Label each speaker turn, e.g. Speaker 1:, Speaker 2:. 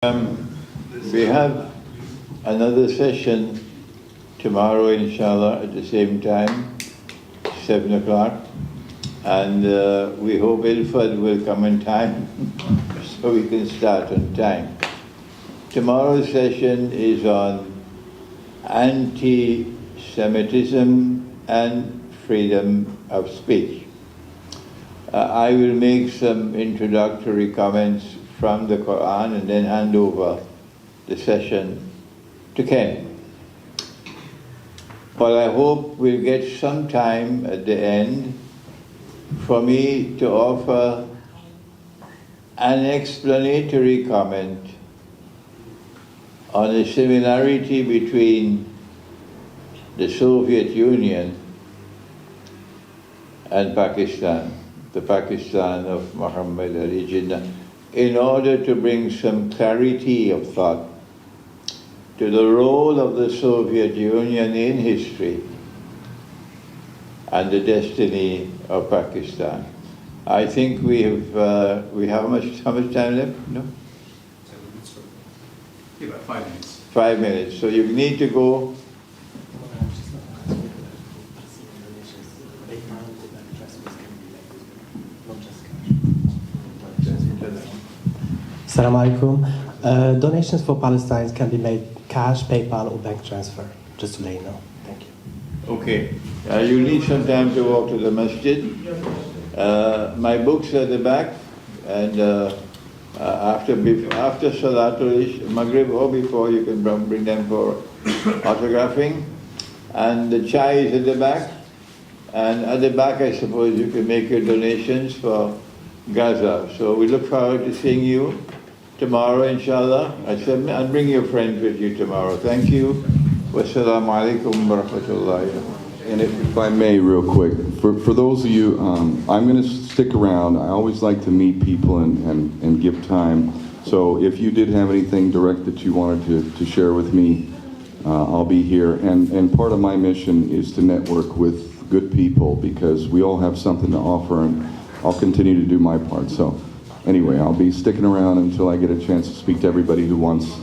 Speaker 1: We have another session tomorrow, inshallah, at the same time, 7 o'clock. And we hope Ilford will come in time so we can start on time. Tomorrow's session is on anti-Semitism and freedom of speech. I will make some introductory comments from the Quran and then hand over the session to Ken. But I hope we'll get some time at the end for me to offer an explanatory comment on the similarity between the Soviet Union and Pakistan, the Pakistan of Muhammad Ali Jinnah, in order to bring some clarity of thought to the role of the Soviet Union in history and the destiny of Pakistan. I think we have how much time left? No?
Speaker 2: 7 minutes. About 5 minutes.
Speaker 1: 5 minutes. So you need to go.
Speaker 3: Assalamu alaikum. Donations for Palestine can be made cash, PayPal, or bank transfer, just to let you know. Thank you.
Speaker 1: Okay. You need some time to walk to the masjid. My books are at the back, and after Salatul Maghrib or before, you can bring them for autographing. And the chai is at the back. And at the back, I suppose you can make your donations for Gaza. So we look forward to seeing you tomorrow, inshallah. And bring your friends with you tomorrow. Thank you. Wassalamu alaikum wa rahmatullahi.
Speaker 4: And if I may, real quick, for those of you, I'm going to stick around. I always like to meet people and give time. So if you did have anything direct that you wanted to share with me, I'll be here. And part of my mission is to network with good people, because we all have something to offer, and I'll continue to do my part. So anyway, I'll be sticking around until I get a chance to speak to everybody who wants